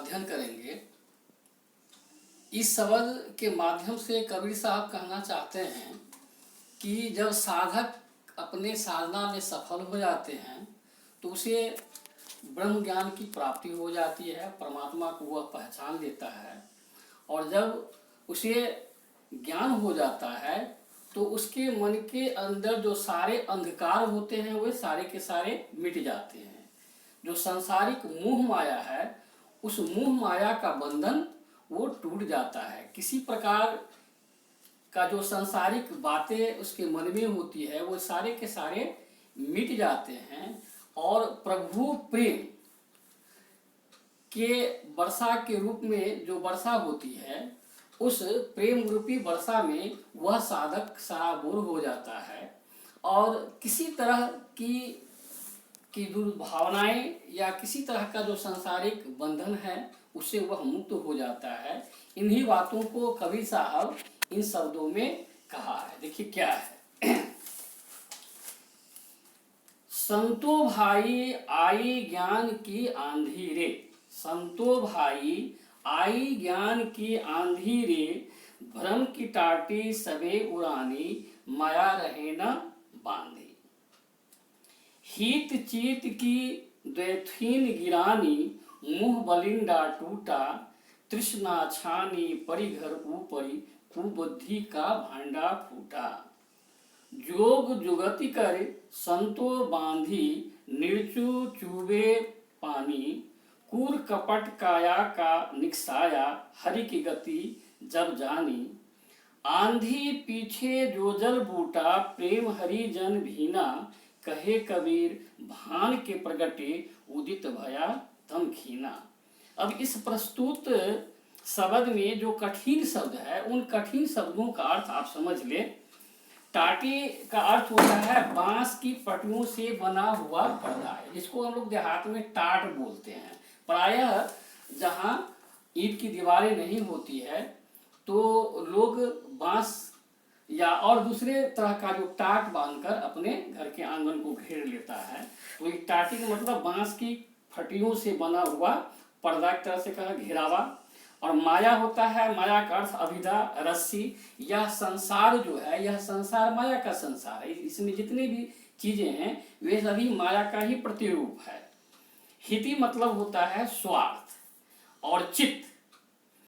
अध्ययन करेंगे। इस शब्द के माध्यम से कबीर साहब कहना चाहते हैं कि जब साधक अपने साधना में सफल हो जाते हैं तो उसे ब्रह्म ज्ञान की प्राप्ति हो जाती है, परमात्मा को वह पहचान लेता है। और जब उसे ज्ञान हो जाता है तो उसके मन के अंदर जो सारे अंधकार होते हैं वे सारे के सारे मिट जाते हैं। जो सांसारिक मोह माया है उस मोह माया का बंधन वो टूट जाता है। किसी प्रकार का जो सांसारिक बातें उसके मन में होती है वो सारे के सारे मिट जाते हैं और प्रभु प्रेम के वर्षा के रूप में जो वर्षा होती है उस प्रेम रूपी वर्षा में वह साधक सराबोर हो जाता है और किसी तरह की दुर्भावनाएं या किसी तरह का जो सांसारिक बंधन है उससे वह मुक्त हो जाता है। इन्हीं बातों को कबीर साहब इन शब्दों में कहा है। देखिए क्या है। संतो भाई आई ज्ञान की आंधी रे, संतो भाई आई ज्ञान की आंधी रे, भ्रम की टाटी सबे उड़ानी, माया रहे न बांधी। हित चीत की द्वैथीन गिरानी, मुँह बलिंडा टूटा, तृष्णा छानी परिघर ऊपरी, कुबुद्धि का भांडा फूटा। जोग जुगति कर संतो बांधी, निर्चु चूबे पानी, कूर कपट काया का निकसाया, हरि की गति जब जानी। आंधी पीछे जो जल बूटा, प्रेम हरि जन भीना, कहे कबीर भान के प्रगटे, उदित भया तम खीना। अब इस प्रस्तुत शब्द में जो कठिन शब्द है उन कठिन शब्दों का अर्थ आप समझ ले। टाटी का अर्थ होता है बांस की पटियों से बना हुआ पर्दा है, जिसको हम लोग देहात में टाट बोलते हैं। प्रायः जहाँ ईंट की दीवारें नहीं होती है तो लोग बांस या और दूसरे तरह का जो टाट बांधकर अपने घर के आंगन को घेर लेता है। तो एक टाटी का मतलब बांस की फटियों से बना हुआ पर्दा की तरह से कहा घेरावा। और माया होता है, माया का अर्थ अभिधा, रस्सी। यह संसार जो है यह संसार माया का संसार है। इसमें जितनी भी चीजें हैं वे सभी माया का ही प्रतिरूप है। हिति मतलब होता है स्वार्थ और चित्त